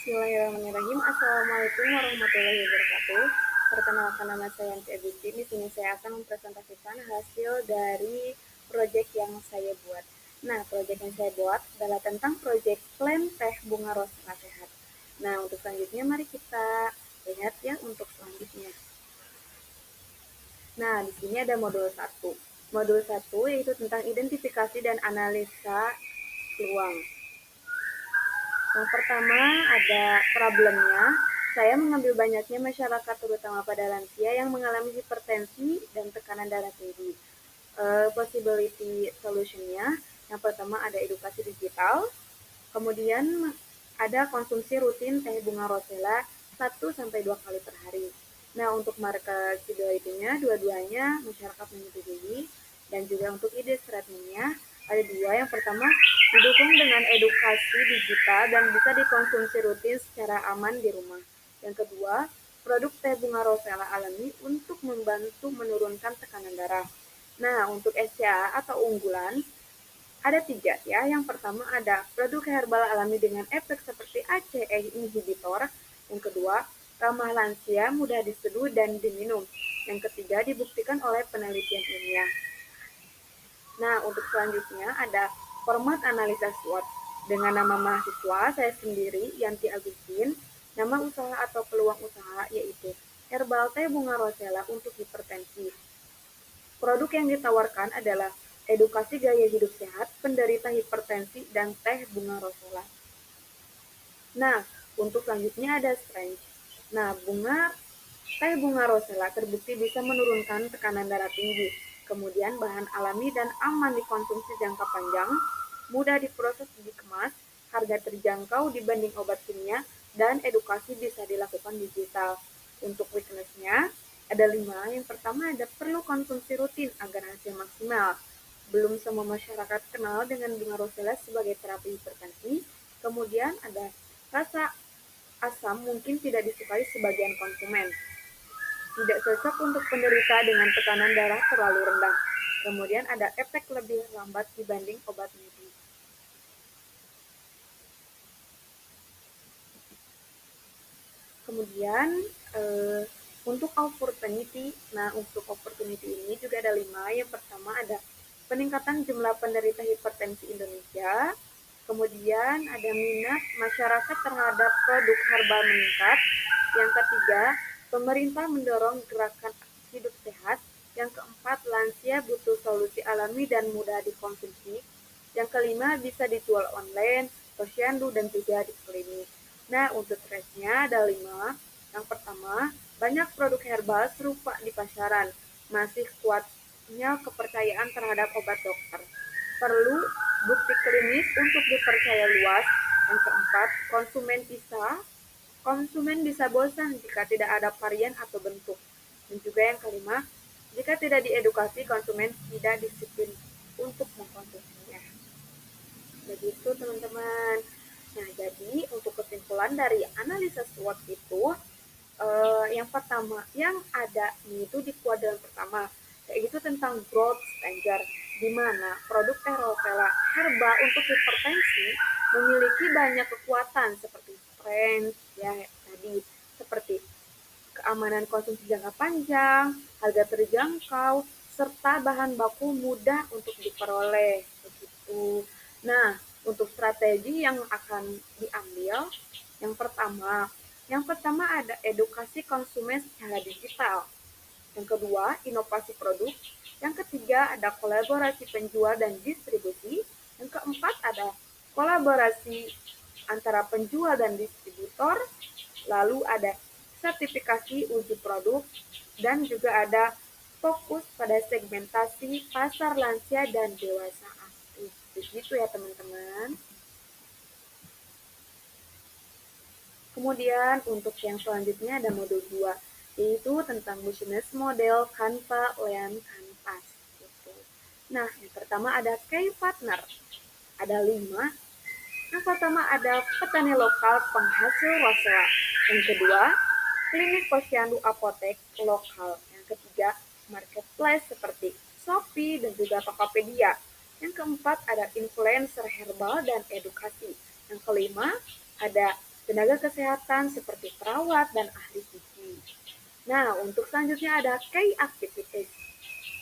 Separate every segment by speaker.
Speaker 1: Bismillahirrahmanirrahim. Assalamualaikum warahmatullahi wabarakatuh. Perkenalkan, nama saya Yanti Agustin. Di sini saya akan mempresentasikan hasil dari proyek yang saya buat. Nah, proyek yang saya buat adalah tentang proyek klaim teh bunga rosella sehat. Nah, untuk selanjutnya mari kita lihat ya untuk selanjutnya. Nah, di sini ada modul 1. Modul 1 yaitu tentang identifikasi dan analisa peluang. Yang pertama ada problemnya, saya mengambil banyaknya masyarakat terutama pada lansia yang mengalami hipertensi dan tekanan darah tinggi. Possibility solution-nya, yang pertama ada edukasi digital, kemudian ada konsumsi rutin teh bunga rosella 1-2 kali per hari. Nah, untuk marketability-nya, dua-duanya masyarakat menyetujui, dan juga untuk ide strateginya, ada dua. Yang pertama, didukung dengan edukasi digital dan bisa dikonsumsi rutin secara aman di rumah. Yang kedua, produk teh bunga rosella alami untuk membantu menurunkan tekanan darah. Nah, untuk SCA atau unggulan, ada 3 ya. Yang pertama ada produk herbal alami dengan efek seperti ACE inhibitor. Yang kedua, ramah lansia, mudah diseduh dan diminum. Yang ketiga, dibuktikan oleh penelitian ilmiah. Nah, untuk selanjutnya ada format analisa SWOT. Dengan nama mahasiswa, saya sendiri, Yanti Agustin, nama usaha atau peluang usaha yaitu herbal teh bunga rosella untuk hipertensi. Produk yang ditawarkan adalah edukasi gaya hidup sehat penderita hipertensi dan teh bunga rosella. Nah, untuk selanjutnya ada strength. Nah, teh bunga rosella terbukti bisa menurunkan tekanan darah tinggi. Kemudian bahan alami dan aman dikonsumsi jangka panjang, mudah diproses dikemas, harga terjangkau dibanding obat kimia, dan edukasi bisa dilakukan digital. Untuk weakness-nya, ada 5. Yang pertama ada perlu konsumsi rutin agar hasil maksimal. Belum semua masyarakat kenal dengan bunga rosella sebagai terapi hipertensi. Kemudian ada rasa asam mungkin tidak disukai sebagian konsumen. Tidak cocok untuk penderita dengan tekanan darah terlalu rendah. Kemudian ada efek lebih lambat dibanding obat medis. Kemudian untuk opportunity, nah untuk opportunity ini juga ada 5. Yang pertama ada peningkatan jumlah penderita hipertensi Indonesia. Kemudian ada minat masyarakat terhadap produk herbal meningkat. Yang ketiga, pemerintah mendorong gerakan hidup sehat. Yang keempat, lansia butuh solusi alami dan mudah dikonsumsi. Yang kelima, bisa dijual online, posyandu, dan juga di klinik. Nah, untuk trade-nya ada 5. Yang pertama, banyak produk herbal serupa di pasaran. Masih kuatnya kepercayaan terhadap obat dokter. Perlu bukti klinis untuk dipercaya luas. Yang keempat, konsumen bisa bosan jika tidak ada varian atau bentuk. Dan juga yang kelima, jika tidak diedukasi, konsumen tidak disiplin untuk mengkonsumsinya. Begitu teman-teman. Nah, jadi untuk kesimpulan dari analisa SWOT itu, yang pertama, yang ada itu di kuadran pertama, yaitu tentang growth stanger, di mana produk teh rosella herbal untuk hipertensi memiliki banyak kekuatan seperti strength, ya tadi, seperti keamanan konsumsi jangka panjang, harga terjangkau, serta bahan baku mudah untuk diperoleh. Begitu. Nah, untuk strategi yang akan diambil, yang pertama, ada edukasi konsumen secara digital. Yang kedua, inovasi produk. Yang ketiga, ada kolaborasi penjual dan distribusi. Yang keempat, ada kolaborasi antara penjual dan distributor. Lalu ada sertifikasi uji produk, dan juga ada fokus pada segmentasi pasar lansia dan dewasa aktif. Begitu ya teman-teman. Kemudian untuk yang selanjutnya ada modul 2, yaitu tentang business model Canva Lean Canvas. Gitu. Nah, yang pertama ada key partner. Ada 5. Yang pertama ada petani lokal penghasil rosella. Yang kedua, klinik posyandu apotek lokal. Yang ketiga, marketplace seperti Shopee dan juga Tokopedia. Yang keempat, ada influencer herbal dan edukasi. Yang kelima, ada tenaga kesehatan seperti perawat dan ahli gizi. Nah, untuk selanjutnya ada key activities.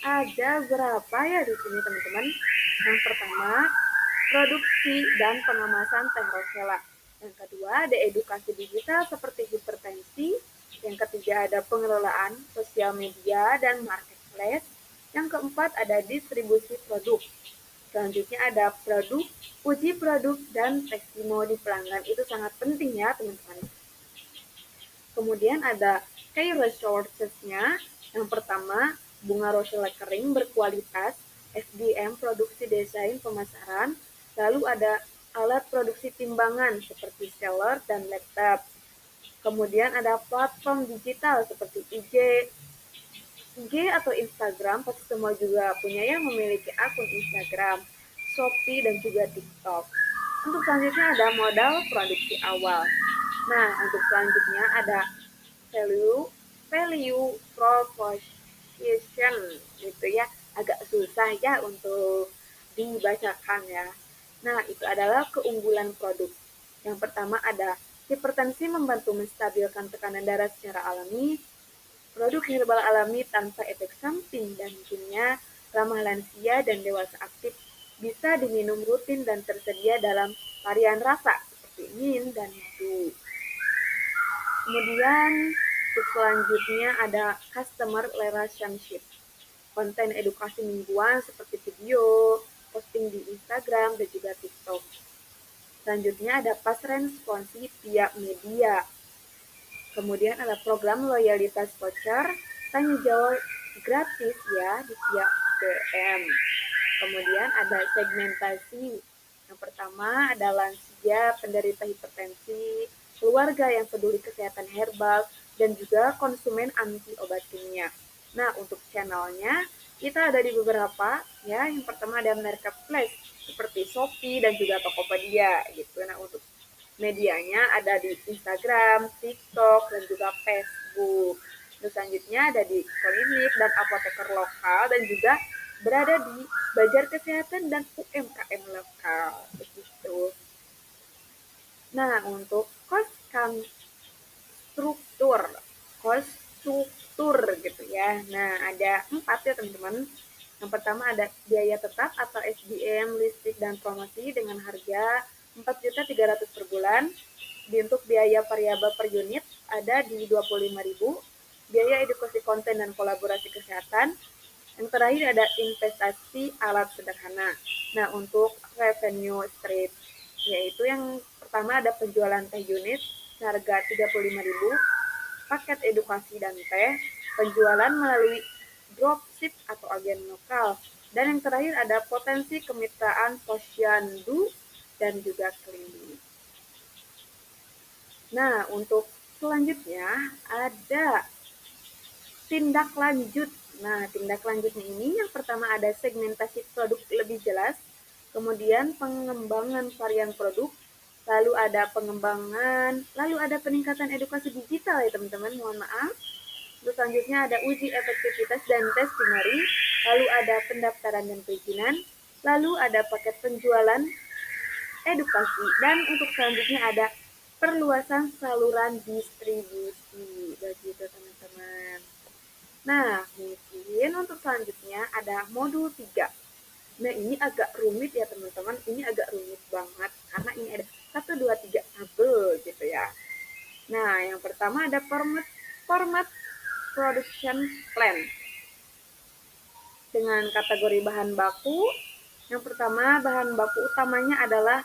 Speaker 1: Ada berapa ya di sini teman-teman? Yang pertama, produksi dan pengemasan teh rosella. Yang kedua, ada edukasi digital seperti hipertensi. Yang ketiga, ada pengelolaan sosial media dan marketplace. Yang keempat, ada distribusi produk. Selanjutnya ada produk, uji produk, dan testimoni pelanggan. Itu sangat penting ya teman-teman. Kemudian ada key resources-nya. Yang pertama, bunga rosella kering berkualitas, SDM produksi desain pemasaran, lalu ada alat produksi timbangan seperti seller dan laptop. Kemudian ada platform digital seperti IG atau Instagram, pasti semua juga punya yang memiliki akun Instagram, Shopee, dan juga TikTok. Untuk selanjutnya ada modal produksi awal. Nah, untuk selanjutnya ada value value proposition gitu ya, agak susah ya untuk dibacakan ya. Nah, itu adalah keunggulan produk. Yang pertama ada hipertensi membantu menstabilkan tekanan darah secara alami, produk herbal alami tanpa efek samping dan kimia, ramah lansia dan dewasa aktif, bisa diminum rutin dan tersedia dalam varian rasa seperti mint dan madu. Kemudian selanjutnya ada customer relationship. Konten edukasi mingguan seperti video, posting di Instagram dan juga TikTok. Selanjutnya ada fast responsif via media. Kemudian ada program loyalitas voucher, tanya jawab gratis ya di via DM. Kemudian ada segmentasi. Yang pertama ada lansia, penderita hipertensi, keluarga yang peduli kesehatan herbal, dan juga konsumen anti obat kimia. Nah, untuk channelnya kita ada di beberapa ya. Yang pertama ada marketplace seperti Shopee dan juga Tokopedia gitu. Nah, untuk medianya ada di Instagram, TikTok, dan juga Facebook. Terus selanjutnya ada di klinik dan apoteker lokal dan juga berada di Bazar Kesehatan dan UMKM lokal. Begitu. Nah, untuk struktur, cost struktur gitu ya. Nah, ada 4 ya teman-teman. Yang pertama ada biaya tetap atau SDM, listrik, dan promosi dengan harga 4.300.000 per bulan. Untuk biaya variabel per unit ada di 25.000. Biaya edukasi konten dan kolaborasi kesehatan. Yang terakhir ada investasi alat sederhana. Nah, untuk revenue stream, yaitu yang pertama ada penjualan teh unit seharga 35.000, paket edukasi dan teh, penjualan melalui dropship atau agen lokal, dan yang terakhir ada potensi kemitraan posyandu dan juga klinik. Nah, untuk selanjutnya ada tindak lanjut. Nah, tindak lanjutnya ini yang pertama ada segmentasi produk lebih jelas, kemudian pengembangan varian produk, lalu ada pengembangan, lalu ada peningkatan edukasi digital ya teman-teman, mohon maaf. Terus selanjutnya ada uji efektivitas dan testimoni, lalu ada pendaftaran dan perizinan, lalu ada paket penjualan edukasi, dan untuk selanjutnya ada perluasan saluran distribusi. Begitu teman-teman. Nah, mungkin untuk selanjutnya ada modul 3. Nah, ini agak rumit ya teman-teman. Ini agak rumit banget karena ini ada 1, 2, 3 tabel gitu ya. Nah, yang pertama ada format production plan. Dengan kategori bahan baku, yang pertama bahan baku utamanya adalah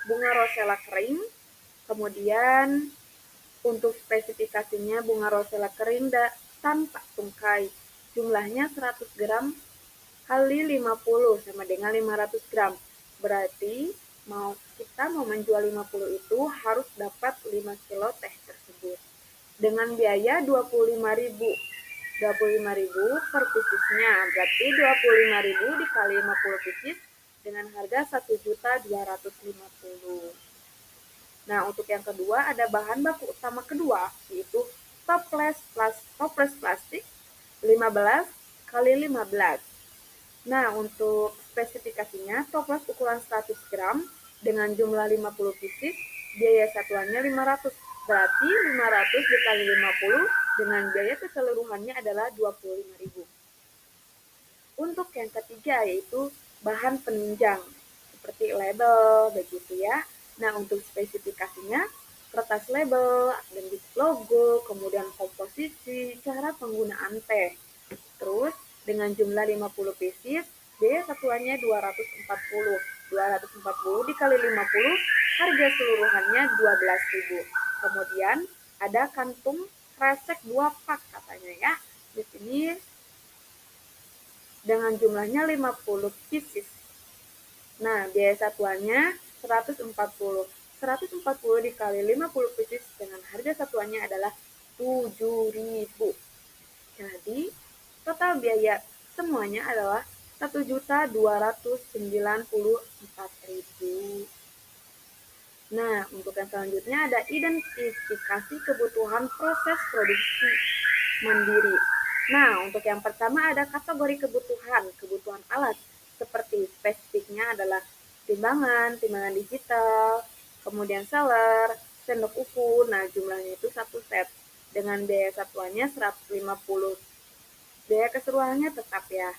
Speaker 1: bunga rosella kering. Kemudian untuk spesifikasinya bunga rosella kering tanpa tungkai. Jumlahnya 100 gram kali 50 sama dengan 500 gram. Berarti kita mau menjual 50 itu harus dapat 5 kilo teh tersebut. Dengan biaya 25.000. 25.000 per piecesnya. Berarti 25.000 dikali 50 pieces dengan harga 1.250.000. Nah, untuk yang kedua ada bahan baku utama kedua, yaitu toples plastik 15 kali 15. Nah, untuk spesifikasinya toples ukuran 100 gram dengan jumlah 50 pieces biaya satuannya 500. Berarti 500 dikali 50 dengan biaya keseluruhannya adalah 25.000. Untuk yang ketiga yaitu bahan penunjang seperti label begitu ya. Nah, untuk spesifikasinya kertas label, dan logo, kemudian komposisi, cara penggunaan teh. Terus dengan jumlah 50 pieces, biaya satuannya 240. 240 dikali 50, harga seluruhannya 12.000. Kemudian ada kantung kresek 2 pak katanya ya. Di sini dengan jumlahnya 50 pieces. Nah, biaya satuannya 140. 140 dikali 50 pieces dengan harga satuannya adalah 7.000. Jadi, total biaya semuanya adalah 1.294.000. Nah, untuk yang selanjutnya ada identifikasi kebutuhan proses produksi mandiri. Nah, untuk yang pertama ada kategori kebutuhan alat, seperti spesifiknya adalah timbangan digital, kemudian seller, sendok ukur. Nah, jumlahnya itu satu set dengan biaya satuannya 150. Biaya keseluruhannya tetap ya.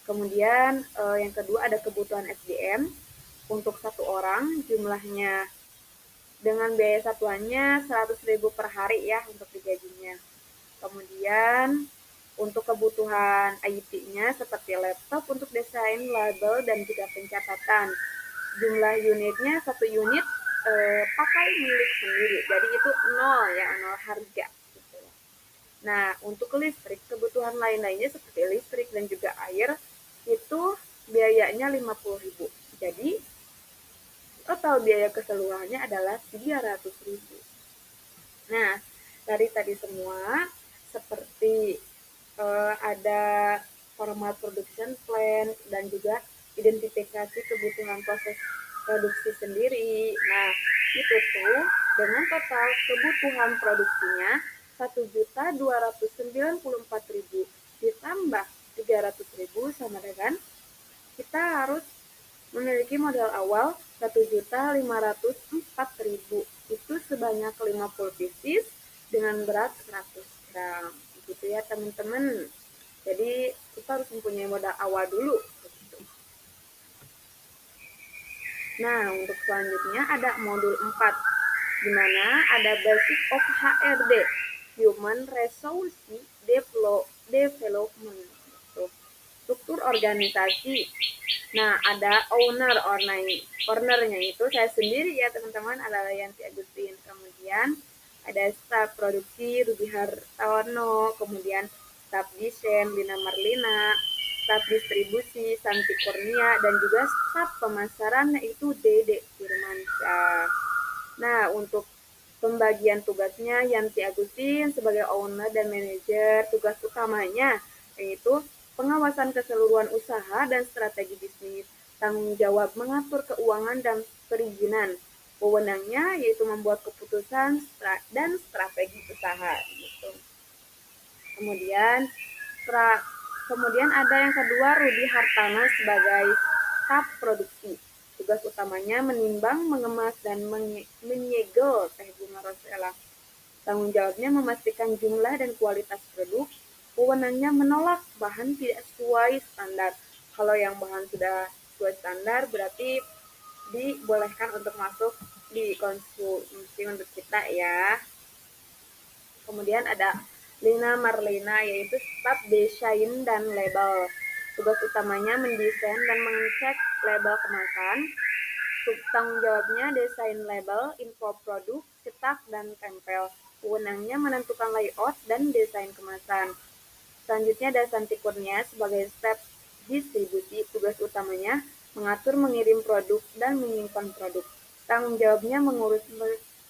Speaker 1: Kemudian yang kedua ada kebutuhan SDM untuk satu orang, jumlahnya dengan biaya satuannya 100.000 per hari ya untuk digajinya. Kemudian untuk kebutuhan IT-nya seperti laptop untuk desain, label, dan juga pencatatan. Jumlah unitnya satu unit pakai milik sendiri, jadi itu nol ya, nol harga. Gitu. Nah, untuk listrik, kebutuhan lain-lainnya seperti listrik dan juga air, itu biayanya 50.000. Jadi, total biaya keseluruhannya adalah 300.000. Nah, dari tadi semua seperti ada formal production plan dan juga identifikasi kebutuhan proses produksi sendiri. Nah, itu tuh dengan total kebutuhan produksinya 1.294.000 ditambah 300.000 sama dengan kita harus memiliki modal awal 1.504.000. Itu sebanyak 50 pieces dengan berat 100 gram. Gitu ya teman-teman. Jadi kita harus mempunyai modal awal dulu. Nah, untuk selanjutnya ada modul 4, di mana ada Basic of HRD, Human Resource Development. Struktur organisasi. Nah, ada ownernya itu saya sendiri ya teman-teman, adalah Yanti Agustin. Kemudian ada staf produksi Ruby Hartono, kemudian staf desain Lina Marlina, staf distribusi Santi Kurnia, dan juga staf pemasaran yaitu Dede Firmansyah. Nah, untuk pembagian tugasnya Yanti Agustin sebagai owner dan manajer, tugas utamanya yaitu pengawasan keseluruhan usaha dan strategi bisnis, tanggung jawab mengatur keuangan dan perizinan, wewenangnya yaitu membuat keputusan dan strategi usaha. Gitu. Kemudian ada yang kedua Rudi Hartano sebagai staf produksi. Tugas utamanya menimbang, mengemas, dan menyegel teh bunga rosella. Tanggung jawabnya memastikan jumlah dan kualitas produk. Wewenangnya menolak bahan tidak sesuai standar. Kalau yang bahan sudah sesuai standar berarti dibolehkan untuk masuk di konsumsi untuk kita ya. Kemudian ada Lina Marlina yaitu staf desain dan label. Tugas utamanya mendesain dan mengecek label kemasan. Tanggung jawabnya desain label, info produk, cetak, dan tempel. Wewenangnya menentukan layout dan desain kemasan. Selanjutnya ada Santi Kurnia sebagai staf distribusi. Tugas utamanya mengatur mengirim produk dan menyimpan produk. Tanggung jawabnya mengurus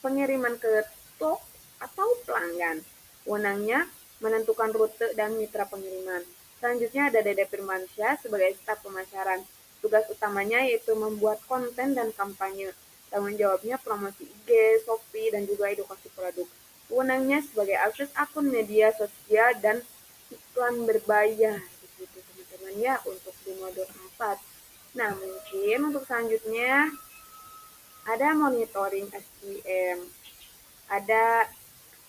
Speaker 1: pengiriman ke toko atau pelanggan. Wewenangnya menentukan rute dan mitra pengiriman. Selanjutnya ada Dede Firmansyah sebagai staf pemasaran. Tugas utamanya yaitu membuat konten dan kampanye. Tanggung jawabnya promosi IG, Shopee, dan juga edukasi produk. Wewenangnya sebagai akses akun media sosial dan iklan berbayar. Begitu teman-teman ya untuk di modul 4. Nah, mungkin untuk selanjutnya ada monitoring SDM, ada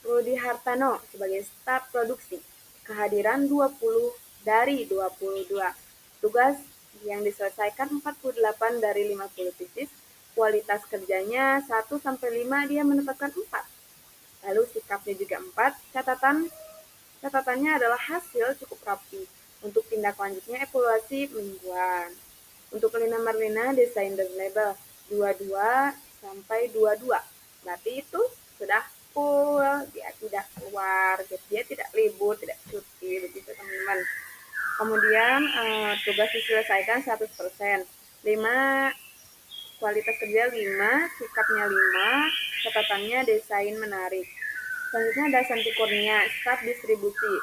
Speaker 1: Rudi Hartano sebagai staf produksi, kehadiran 20 dari 22, tugas yang diselesaikan 48 dari 50 tesis, kualitas kerjanya 1-5 dia mendapatkan 4. Lalu sikapnya juga 4, catatannya adalah hasil cukup rapi. Untuk tindak lanjutnya evaluasi mingguan. Untuk Lina Marlina desain dan label 22-22. Berarti itu sudah full, dia tidak keluar, dia tidak libur, tidak cuti, begitu teman-teman. Kemudian tugas diselesaikan 100%. 5 kualitas kerja 5, sikapnya 5, catatannya desain menarik. Selanjutnya ada Santi Kurnia, staf distribusi.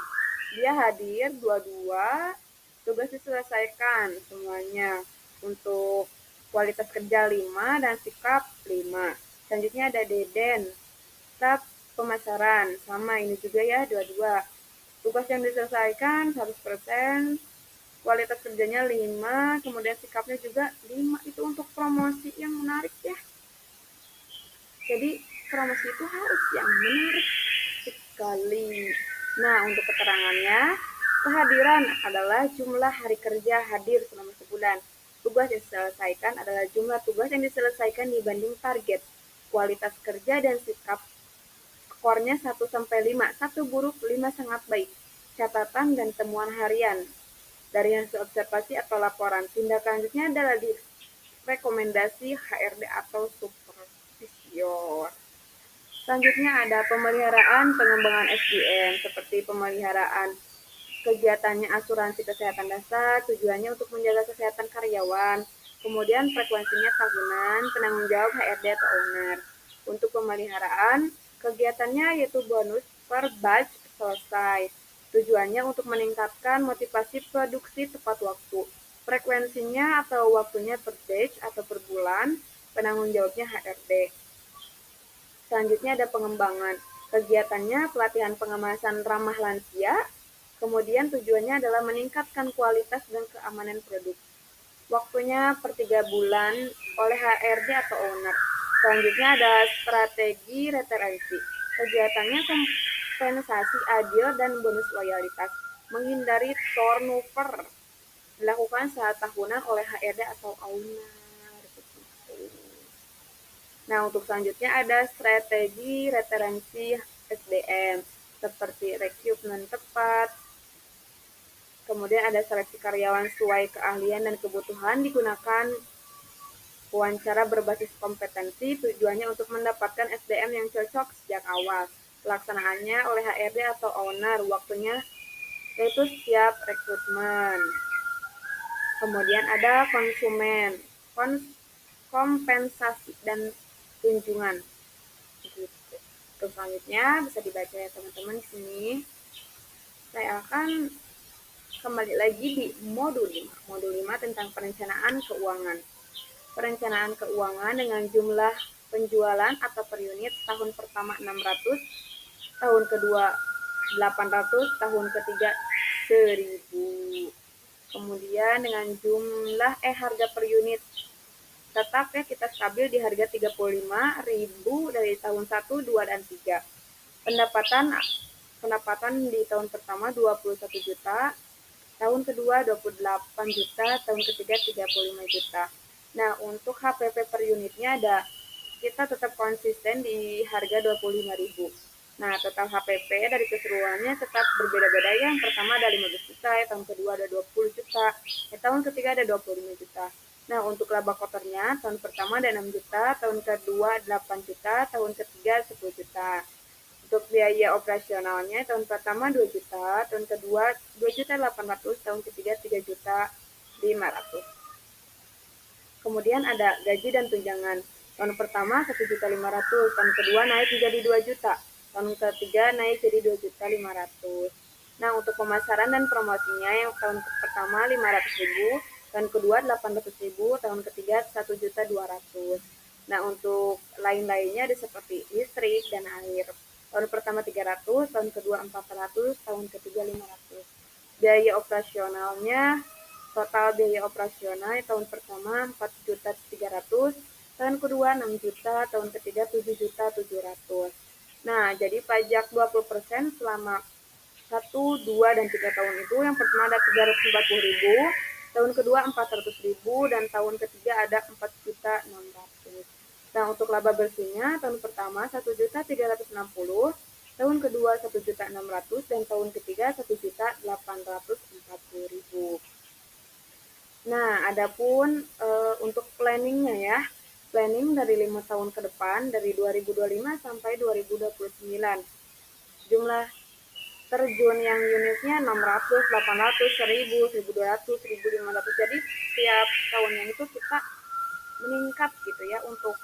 Speaker 1: Dia hadir 22, tugas diselesaikan semuanya. Untuk kualitas kerja 5 dan sikap 5. Selanjutnya ada Deden, staf pemasaran. Sama ini juga ya, 22. Tugas yang diselesaikan 100%, kualitas kerjanya 5, kemudian sikapnya juga 5. Itu untuk promosi yang menarik ya. Jadi promosi itu harus yang menarik sekali. Nah, untuk keterangannya, kehadiran adalah jumlah hari kerja hadir selama sebulan. Tugas yang diselesaikan adalah jumlah tugas yang diselesaikan dibanding target. Kualitas kerja dan sikap skornya 1-5. 1 buruk, 5 sangat baik. Catatan dan temuan harian. Dari hasil observasi atau laporan, tindak lanjutnya adalah di rekomendasi HRD atau supervisor. Selanjutnya ada pemeliharaan pengembangan SDM, seperti pemeliharaan kegiatannya asuransi kesehatan dasar, tujuannya untuk menjaga kesehatan karyawan, kemudian frekuensinya tahunan, penanggung jawab HRD atau owner. Untuk pemeliharaan, kegiatannya yaitu bonus per batch selesai, tujuannya untuk meningkatkan motivasi produksi tepat waktu. Frekuensinya atau waktunya per batch atau per bulan, penanggung jawabnya HRD. Selanjutnya ada pengembangan. Kegiatannya pelatihan pengemasan ramah lansia, kemudian tujuannya adalah meningkatkan kualitas dan keamanan produk. Waktunya per 3 bulan oleh HRD atau owner. Selanjutnya ada strategi retensi. Kegiatannya kompensasi adil dan bonus loyalitas. Menghindari turnover. Dilakukan saat tahunan oleh HRD atau owner. Nah, untuk selanjutnya ada strategi retensi SDM, seperti rekrutmen tepat, kemudian ada seleksi karyawan sesuai keahlian dan kebutuhan, digunakan wawancara berbasis kompetensi, tujuannya untuk mendapatkan SDM yang cocok sejak awal. Pelaksanaannya oleh HRD atau owner, waktunya yaitu setiap rekrutmen. Kemudian ada konsumen, kompensasi dan kunjungan. Gitu. Terus selanjutnya bisa dibaca ya teman-teman di sini. Saya akan kembali lagi di modul 5. Modul 5 tentang perencanaan keuangan. Perencanaan keuangan dengan jumlah penjualan atau per unit tahun pertama 600, tahun kedua 800, tahun ketiga 1000. Kemudian dengan jumlah harga per unit tetap ya kita stabil di harga 35.000 dari tahun 1, 2, dan 3. Pendapatan di tahun pertama 21 juta, tahun kedua 28 juta, tahun ketiga 35 juta. Nah, untuk HPP per unitnya ada, kita tetap konsisten di harga 25.000. Nah, total HPP dari keseluruhannya tetap berbeda-beda ya. Yang pertama ada 15 juta, tahun kedua ada 20 juta, tahun ketiga ada 25 juta. Nah, untuk laba kotornya, tahun pertama ada 6 juta, tahun kedua 8 juta, tahun ketiga 10 juta. Untuk biaya operasionalnya, tahun pertama 2 juta, tahun kedua 2.800.000, tahun ketiga 3.500.000. Kemudian ada gaji dan tunjangan. Tahun pertama 1.500.000, tahun kedua naik menjadi 2 juta, tahun ketiga naik jadi 2.500.000. Nah, untuk pemasaran dan promosinya yang tahun pertama 500.000, tahun kedua 800.000, tahun ketiga 1.200.000. Nah, untuk lain-lainnya ada seperti listrik dan air. Tahun pertama 300, tahun kedua 400, tahun ketiga 500. Biaya operasionalnya, total biaya operasional tahun pertama 4.300.000, tahun kedua 6 juta, tahun ketiga 7.700.000. Nah, jadi pajak 20% selama 1, 2, dan 3 tahun itu yang pertama ada 340.000, tahun kedua 400.000, dan tahun ketiga ada 4.600.000. Nah, untuk laba bersihnya tahun pertama 1.360.000, tahun kedua 1.600.000, dan tahun ketiga 1.840.000. Nah, adapun untuk planningnya ya, planning dari 5 tahun ke depan dari 2025 sampai 2029. Jumlah terjun yang unitnya 600, 800, 1000, 1200, 1500. Jadi setiap tahunnya itu kita meningkat gitu ya untuk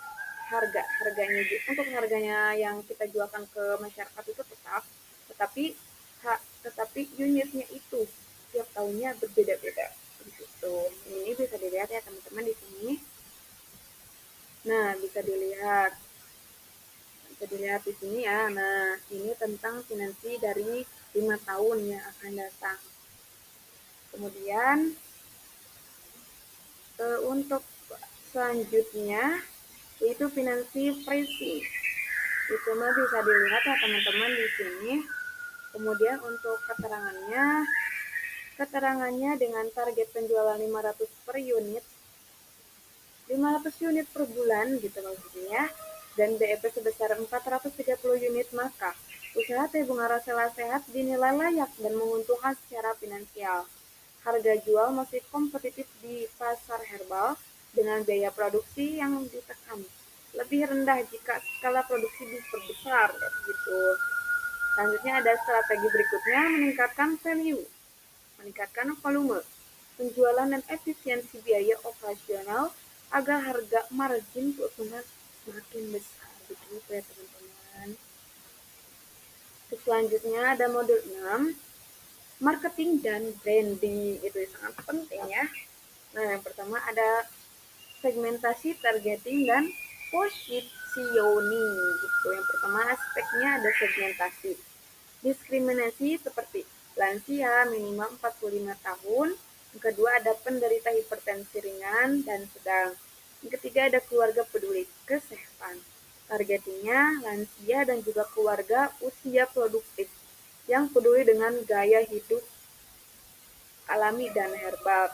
Speaker 1: harganya yang kita jualkan ke masyarakat itu tetap, tetapi unitnya itu setiap tahunnya berbeda-beda gitu. Ini bisa dilihat ya teman-teman di sini. Nah, bisa dilihat di sini ya. Nah, ini tentang finansi dari 5 tahun yang akan datang. Kemudian untuk selanjutnya yaitu finansi pricing. Itu mah bisa dilihat ya teman-teman di sini. Kemudian untuk keterangannya dengan target penjualan 500 per unit, 500 unit per bulan gitu maksudnya, dan BEP sebesar 430 unit, maka usaha Teh Bunga Rosella Sehat dinilai layak dan menguntungkan secara finansial. Harga jual masih kompetitif di pasar herbal dengan biaya produksi yang ditekan. Lebih rendah jika skala produksi diperbesar gitu. Selanjutnya ada strategi berikutnya, meningkatkan value, meningkatkan volume, penjualan dan efisiensi biaya operasional agar harga margin keuntungan semakin besar. Begitu ya teman-teman. Selanjutnya ada modul 6, marketing dan branding. Itu sangat penting ya. Nah, yang pertama ada segmentasi, targeting, dan positioning gitu. Yang pertama aspeknya ada segmentasi. Diskriminasi seperti lansia minimal 45 tahun. Yang kedua ada penderita hipertensi ringan dan sedang. Yang ketiga ada keluarga peduli kesehatan. Targetingnya lansia dan juga keluarga usia produktif yang peduli dengan gaya hidup alami dan herbal.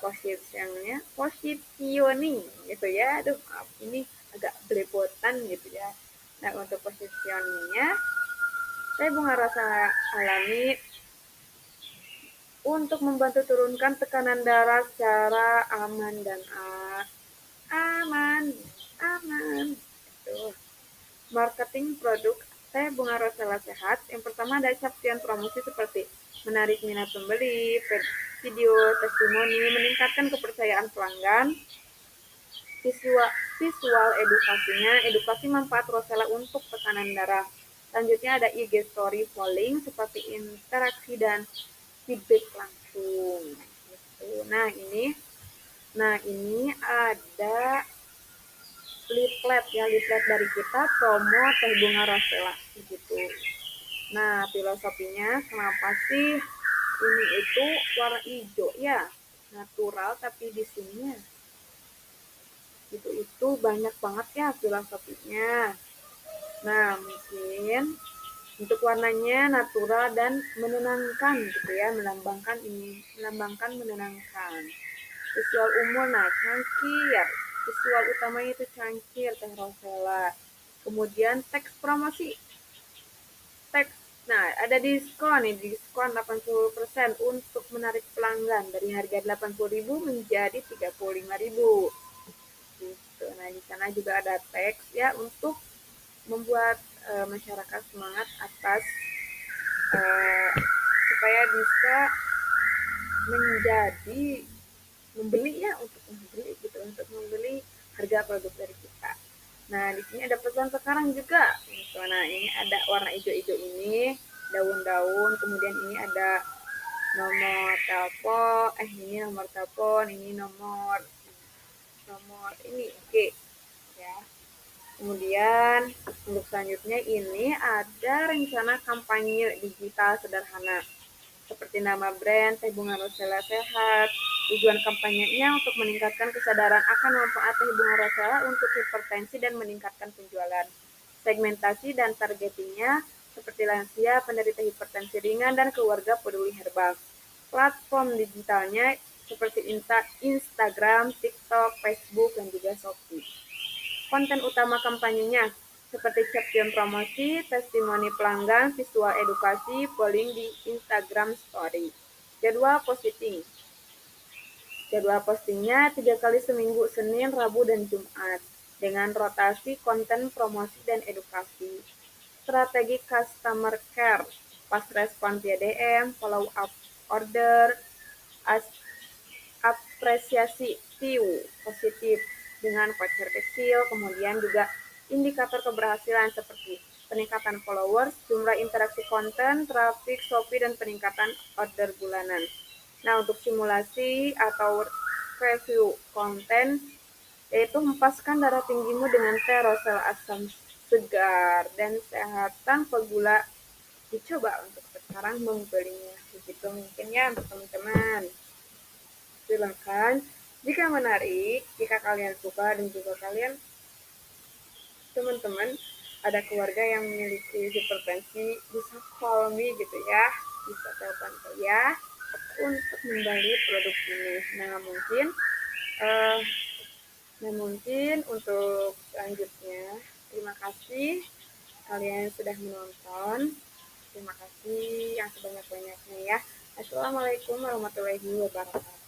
Speaker 1: Positioning gitu ya. Aduh, maaf, ini agak belepotan gitu ya. Nah, untuk positioningnya Teh Bunga Rasa Alami untuk membantu turunkan tekanan darah secara aman dan aman. Tuh. Marketing produk Teh Bunga Rosella Sehat. Yang pertama ada caption promosi seperti menarik minat pembeli, video testimoni, meningkatkan kepercayaan pelanggan, visual edukasinya, edukasi manfaat Rosella untuk tekanan darah. Selanjutnya ada IG story polling seperti interaksi dan feedback langsung. Nah ini ada leaflet dari kita promo Teh Bunga Rosella gitu. Nah, filosofinya kenapa sih ini itu warna hijau ya, natural, tapi di sini itu banyak banget ya filosofinya. Nah, mungkin untuk warnanya natural dan menenangkan gitu ya, melambangkan menenangkan. Visual umur, nah cangkir, visual utamanya itu cangkir Teh Rosella. Kemudian teks promosi, nah ada diskon 80% untuk menarik pelanggan dari harga 80.000 menjadi 35.000 gitu. Nah di sana juga ada teks ya untuk membuat masyarakat semangat atas supaya bisa menjadi untuk membeli harga produk dari kita. Nah, di sini ada pesan sekarang juga. Nah, ini ada warna hijau-hijau ini, daun-daun, kemudian ini ada nomor telepon, ini nomor ini oke. Ya. Kemudian untuk selanjutnya ini ada rencana kampanye digital sederhana seperti nama brand Teh Bunga Rosella Sehat, Tujuan kampanyenya untuk meningkatkan kesadaran akan manfaat teh bunga rosella untuk hipertensi dan meningkatkan penjualan. Segmentasi dan targetingnya seperti lansia, penderita hipertensi ringan, dan keluarga peduli herbal. Platform digitalnya seperti Instagram, TikTok, Facebook, dan juga Shopee. Konten utama kampanyenya seperti caption promosi, testimoni pelanggan, visual edukasi, polling di Instagram Story. Jadwal posting. Jadwal postingnya 3 kali seminggu, Senin, Rabu, dan Jumat, dengan rotasi konten promosi dan edukasi. Strategi customer care, pas respon via DM, follow up order, apresiasi view positif dengan voucher kecil, kemudian juga indikator keberhasilan seperti peningkatan followers, jumlah interaksi konten, traffic, Shopee, dan peningkatan order bulanan. Nah, untuk simulasi atau review konten, yaitu hempaskan darah tinggimu dengan teh rosella asam segar dan sehat tanpa gula. Dicoba untuk sekarang membelinya. Begitu mungkin ya untuk teman-teman. Silakan jika menarik, jika kalian suka dan juga kalian teman-teman ada keluarga yang memiliki hipertensi, bisa call me gitu ya, bisa telepon saya untuk membeli produk ini. Uh, nah mungkin untuk selanjutnya, terima kasih kalian sudah menonton. Terima kasih yang sebanyak-banyaknya ya. Assalamualaikum warahmatullahi wabarakatuh.